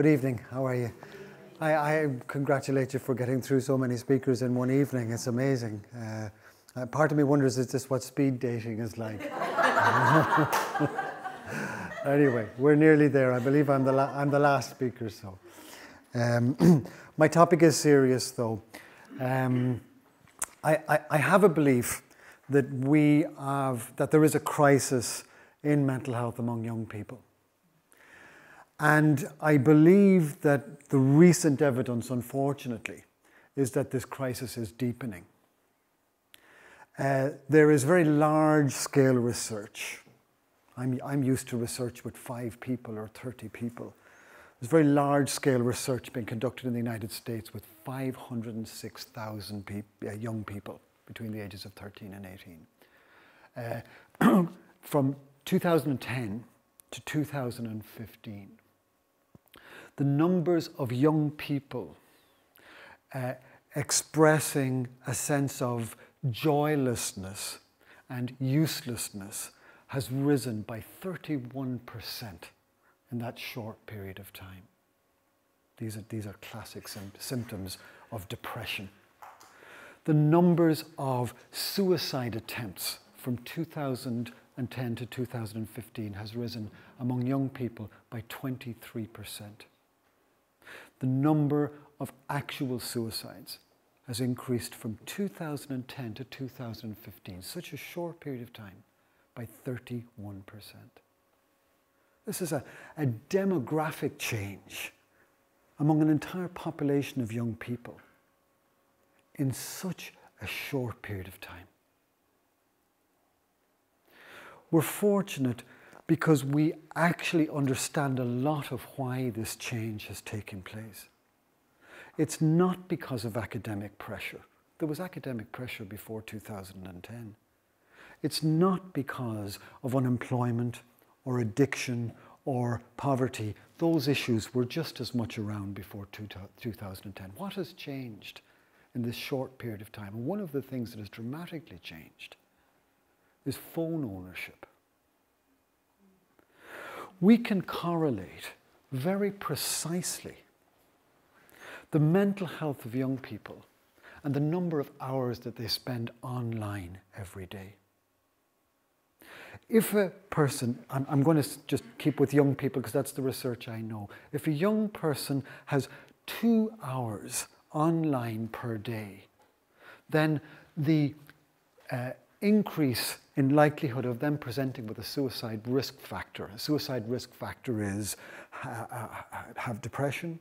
Good evening. How are you? I congratulate you for getting through so many speakers in one evening. It's amazing. Part of me wonders, is this what speed dating is like? Anyway, we're nearly there. I believe I'm the last speaker. So, my topic is serious, though. I have a belief that that there is a crisis in mental health among young people. And I believe that the recent evidence, unfortunately, is that this crisis is deepening. There is very large-scale research. I'm used to research with 5 people or 30 people. There's very large-scale research being conducted in the United States with 506,000 young people between the ages of 13 and 18. From 2010 to 2015. The numbers of young people expressing a sense of joylessness and uselessness has risen by 31% in that short period of time. These are classic symptoms of depression. The numbers of suicide attempts from 2010 to 2015 has risen among young people by 23%. The number of actual suicides has increased from 2010 to 2015, such a short period of time, by 31%. This is a demographic change among an entire population of young people in such a short period of time. We're fortunate because we actually understand a lot of why this change has taken place. It's not because of academic pressure. There was academic pressure before 2010. It's not because of unemployment or addiction or poverty. Those issues were just as much around before 2010. What has changed in this short period of time? And one of the things that has dramatically changed is phone ownership. We can correlate very precisely the mental health of young people and the number of hours that they spend online every day. If a person, I'm going to just keep with young people because that's the research I know. If a young person has 2 hours online per day, then the increase in likelihood of them presenting with a suicide risk factor. A suicide risk factor is have depression,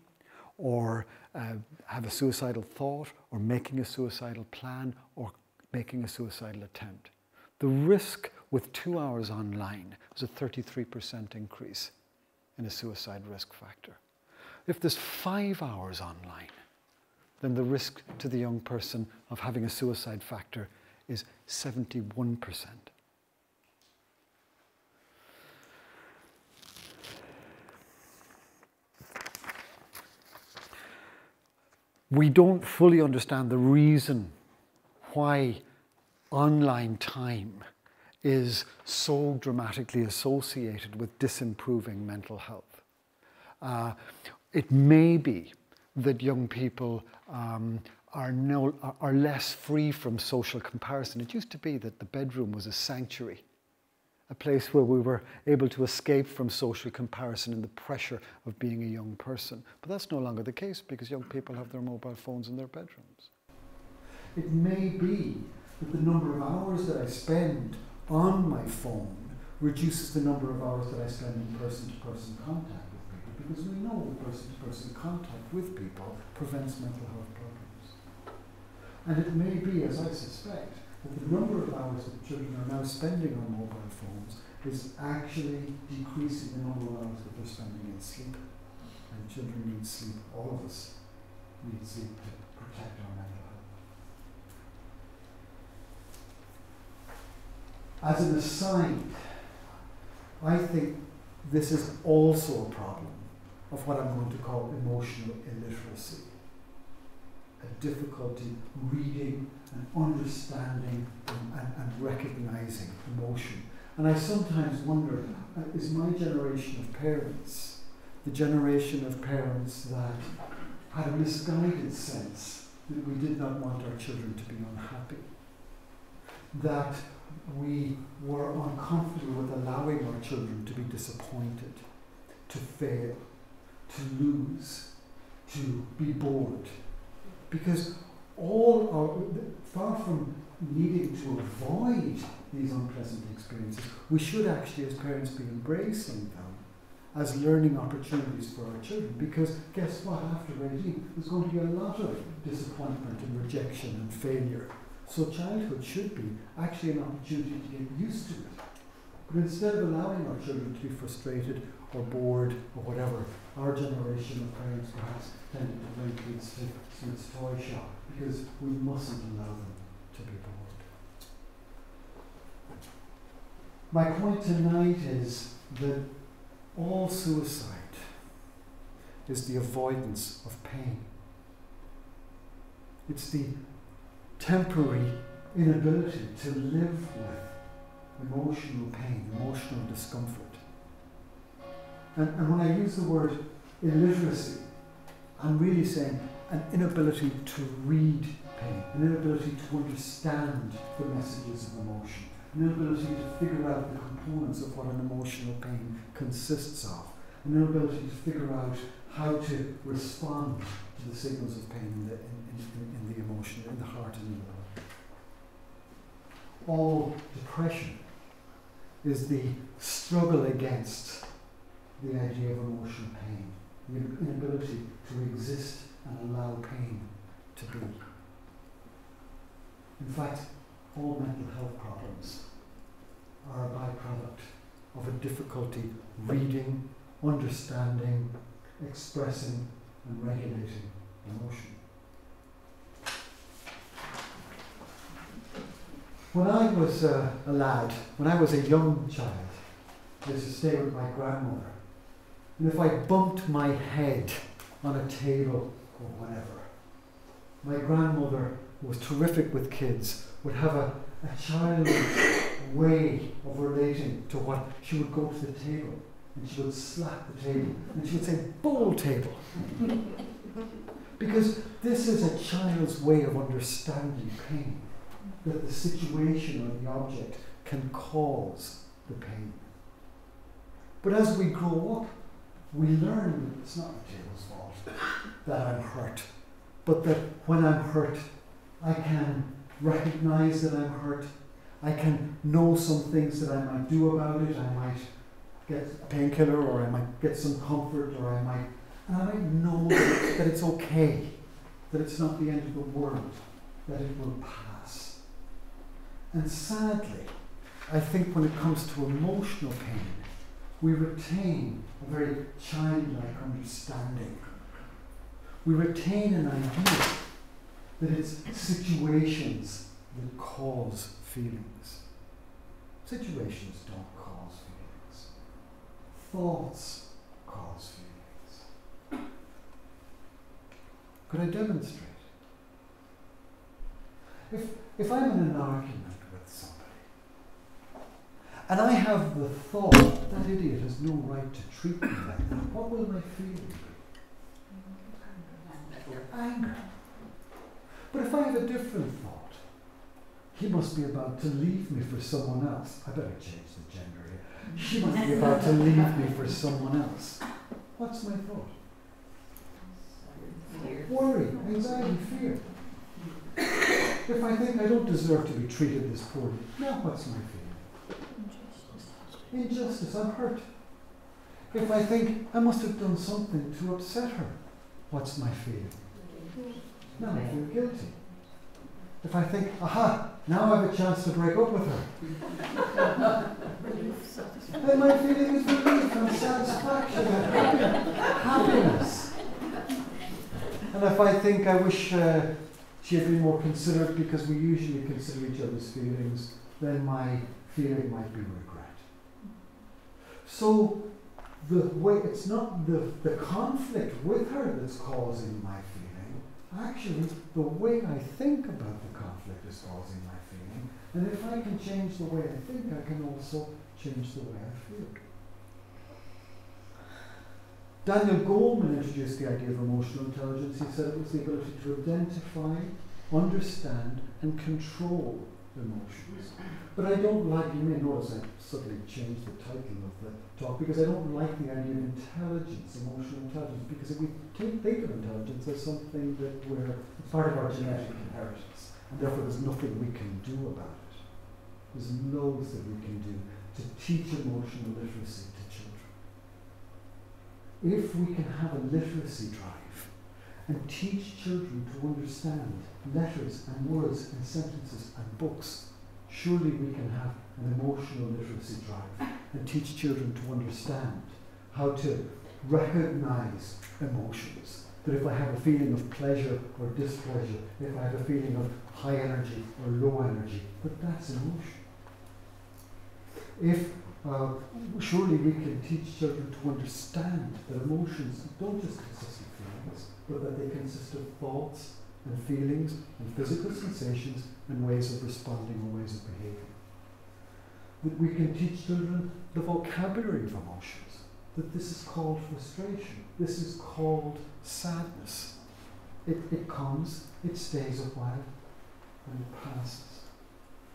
or have a suicidal thought, or making a suicidal plan, or making a suicidal attempt. The risk with 2 hours online is a 33% increase in a suicide risk factor. If there's 5 hours online, then the risk to the young person of having a suicide factor is 71%. We don't fully understand the reason why online time is so dramatically associated with disimproving mental health. It may be that young people are less free from social comparison. It used to be that the bedroom was a sanctuary, a place where we were able to escape from social comparison and the pressure of being a young person. But that's no longer the case because young people have their mobile phones in their bedrooms. It may be that the number of hours that I spend on my phone reduces the number of hours that I spend in person-to-person contact with people, because we know that person-to-person contact with people prevents mental health problems. And it may be, as I suspect, that the number of hours that children are now spending on mobile phones is actually decreasing the number of hours that they're spending in sleep. And children need sleep. All of us need sleep to protect our mental health. As an aside, I think this is also a problem of what I'm going to call emotional illiteracy. A difficulty reading and understanding and recognizing emotion. And I sometimes wonder, is my generation of parents the generation of parents that had a misguided sense that we did not want our children to be unhappy, that we were uncomfortable with allowing our children to be disappointed, to fail, to lose, to be bored. Because far from needing to avoid these unpleasant experiences, we should actually, as parents, be embracing them as learning opportunities for our children. Because guess what? After 18, there's going to be a lot of disappointment and rejection and failure. So childhood should be actually an opportunity to get used to it. But instead of allowing our children to be frustrated or bored or whatever, our generation of parents perhaps tended to bring kids to Smith's toy shop because we mustn't allow them to be bored. My point tonight is that all suicide is the avoidance of pain. It's the temporary inability to live with emotional pain, emotional discomfort. And when I use the word illiteracy, I'm really saying an inability to read pain, an inability to understand the messages of emotion, an inability to figure out the components of what an emotional pain consists of, an inability to figure out how to respond to the signals of pain in the emotion, in the heart and in the body. All depression is the struggle against the idea of emotional pain, the inability to exist and allow pain to be. In fact, all mental health problems are a byproduct of a difficulty reading, understanding, expressing, and regulating emotion. When I was a lad, when I was a young child, I used to stay with my grandmother. And if I bumped my head on a table or whatever, my grandmother, who was terrific with kids, would have a childish way of relating to what she would go to the table and she would slap the table and she would say, "Bowl table." Because this is a child's way of understanding pain, that the situation or the object can cause the pain. But as we grow up, we learn that it's not the table's fault that I'm hurt, but that when I'm hurt, I can recognize that I'm hurt. I can know some things that I might do about it. I might get a painkiller, or I might get some comfort, or I might know that it's okay, that it's not the end of the world, that it will pass. And sadly, I think when it comes to emotional pain, we retain a very childlike understanding. We retain an idea that it's situations that cause feelings. Situations don't cause feelings. Thoughts cause feelings. Could I demonstrate? If I'm in an argument with somebody, and I have the thought that idiot has no right to treat me like that, what will my feeling be? Anger. But if I have a different thought, he must be about to leave me for someone else. I better change the gender here. She must be about to leave me for someone else. What's my thought? Fear. Worry, anxiety, fear. If I think I don't deserve to be treated this poorly, now what's my feeling? Injustice, I'm hurt. If I think I must have done something to upset her, what's my feeling? Now I feel guilty. If I think, aha, now I have a chance to break up with her, then my feeling is relief and satisfaction and happiness. And if I think I wish she had been more considerate, because we usually consider each other's feelings, then my feeling might be regret. So the way, it's not the conflict with her that's causing my feeling. Actually, the way I think about the conflict is causing my feeling. And if I can change the way I think, I can also change the way I feel. Daniel Goleman introduced the idea of emotional intelligence. He said it was the ability to identify, understand, and control emotions. But I don't like, you may notice I suddenly changed the title of the talk, because I don't like the idea of intelligence, emotional intelligence, because if we think of intelligence as something that it's part of our genetic inheritance, and therefore there's nothing we can do about it. There's loads that we can do to teach emotional literacy to children. If we can have a literacy drive and teach children to understand letters and words and sentences and books, surely we can have an emotional literacy drive and teach children to understand how to recognize emotions. That if I have a feeling of pleasure or displeasure, if I have a feeling of high energy or low energy, but that's emotion. Surely we can teach children to understand that emotions don't just consist of feelings, but that they consist of thoughts and feelings and physical sensations and ways of responding or ways of behaving. That we can teach children the vocabulary of emotions, that this is called frustration, this is called sadness. It comes, it stays a while, and it passes.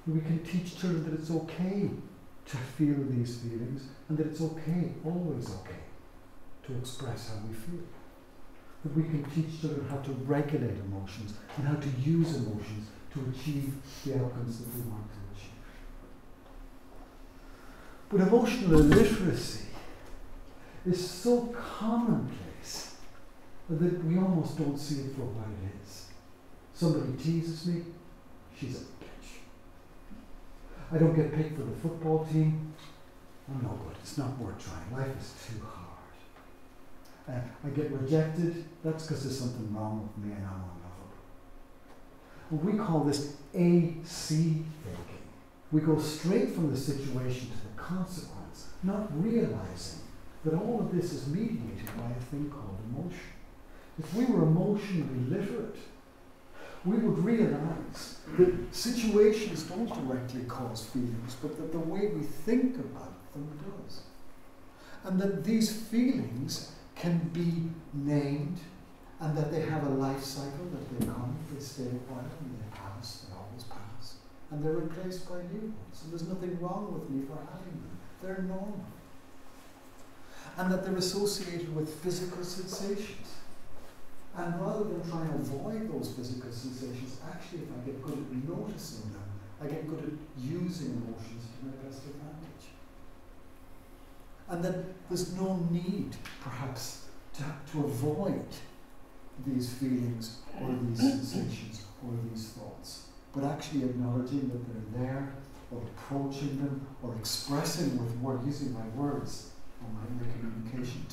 We can teach children that it's okay to feel these feelings, and that it's okay, always okay, to express how we feel. That we can teach children how to regulate emotions and how to use emotions to achieve the outcomes that we want to achieve. But emotional illiteracy is so commonplace that we almost don't see it for what it is. Somebody teases me, she's a bitch. I don't get picked for the football team, I'm no good, it's not worth trying, life is too hard. I get rejected, that's because there's something wrong with me and I'm unlovable. And we call this AC thinking. We go straight from the situation to the consequence, not realizing that all of this is mediated by a thing called emotion. If we were emotionally literate, we would realize that situations don't directly cause feelings, but that the way we think about them does. And that these feelings can be named, and that they have a life cycle, that they come, they stay a while, and they pass, they always pass. And they're replaced by new ones. And there's nothing wrong with me for having them. They're normal. And that they're associated with physical sensations. And rather than try and avoid those physical sensations, actually if I get good at noticing them, I get good at using emotions to my best advantage. And that there's no need, perhaps, to avoid these feelings or these sensations or these thoughts, but actually acknowledging that they're there, or approaching them, or expressing with words, using my words or my communication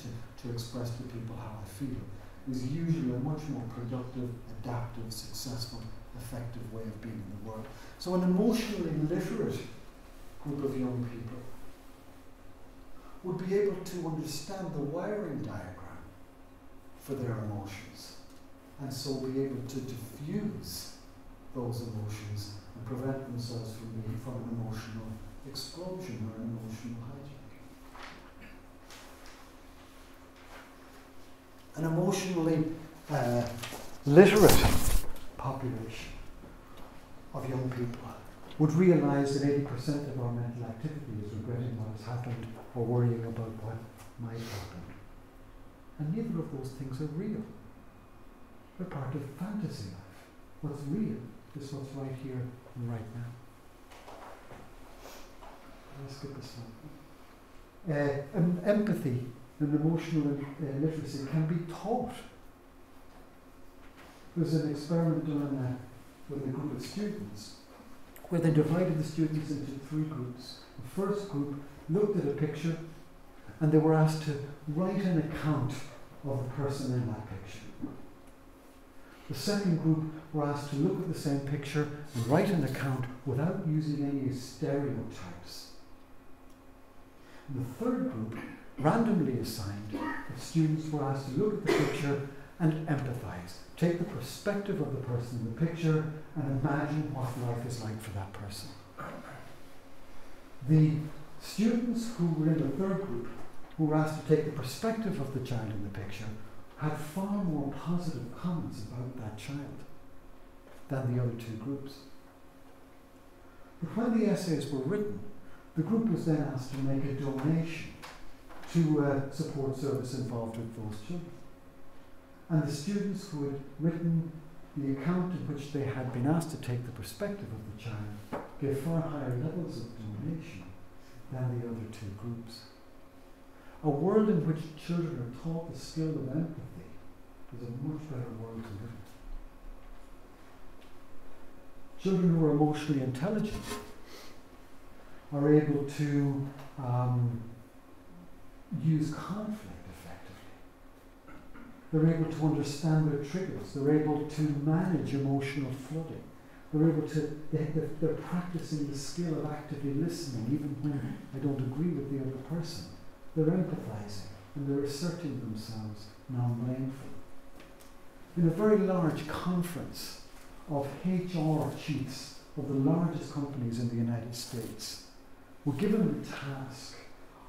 to express to people how I feel, is usually a much more productive, adaptive, successful, effective way of being in the world. So an emotionally literate group of young people would be able to understand the wiring diagram for their emotions, and so be able to diffuse those emotions and prevent themselves from an emotional explosion or an emotional hijack. An emotionally literate population of young people would realize that 80% of our mental activity is regretting what has happened or worrying about what might happen. And neither of those things are real. They're part of fantasy life. What's real is what's right here and right now. Let's skip this one. Empathy and emotional literacy can be taught. There's an experiment done with a group of students where they divided the students into 3 groups. The first group looked at a picture and they were asked to write an account of the person in that picture. The second group were asked to look at the same picture and write an account without using any stereotypes. And the third group, randomly assigned, the students were asked to look at the picture and empathize. Take the perspective of the person in the picture and imagine what life is like for that person. The students who were in the third group who were asked to take the perspective of the child in the picture had far more positive comments about that child than the other two groups. But when the essays were written, the group was then asked to make a donation to a support service involved with those children. And the students who had written the account in which they had been asked to take the perspective of the child gave far higher levels of donation than the other two groups. A world in which children are taught the skill of empathy is a much better world to live in. Children who are emotionally intelligent are able to use conflict effectively. They're able to understand their triggers. They're able to manage emotional flooding. They're practicing the skill of actively listening even when I don't agree with the other person. They're empathizing and they're asserting themselves non-blameful. In a very large conference of HR chiefs of the largest companies in the United States, were given the task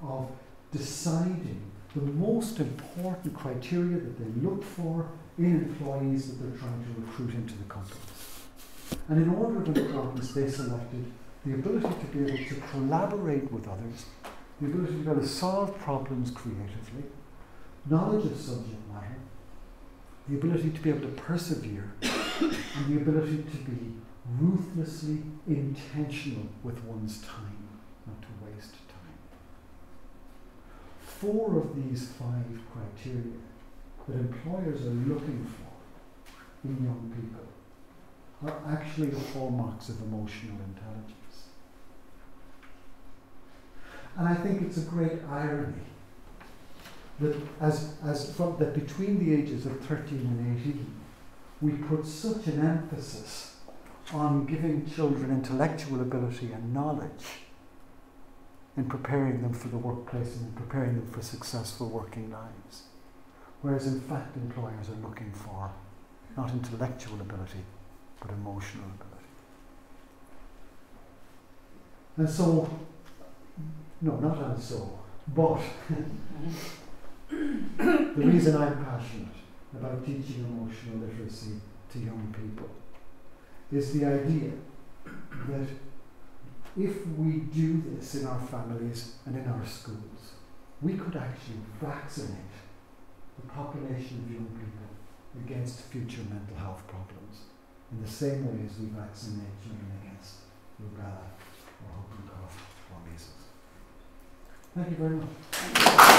of deciding the most important criteria that they look for in employees that they're trying to recruit into the companies. And in order of importance, they selected the ability to be able to collaborate with others, the ability to be able to solve problems creatively, knowledge of subject matter, the ability to be able to persevere, and the ability to be ruthlessly intentional with one's time, not to waste time. 4 of these 5 criteria that employers are looking for in young people are actually the hallmarks of emotional intelligence. And I think it's a great irony that that between the ages of 13 and 18, we put such an emphasis on giving children intellectual ability and knowledge in preparing them for the workplace and in preparing them for successful working lives. Whereas in fact employers are looking for not intellectual ability, but emotional ability. And so, no, not and so, but the reason I'm passionate about teaching emotional literacy to young people is the idea that if we do this in our families and in our schools, we could actually vaccinate the population of young people against future mental health problems in the same way as we vaccinate children against rubella or whooping cough or measles. Thank you very much.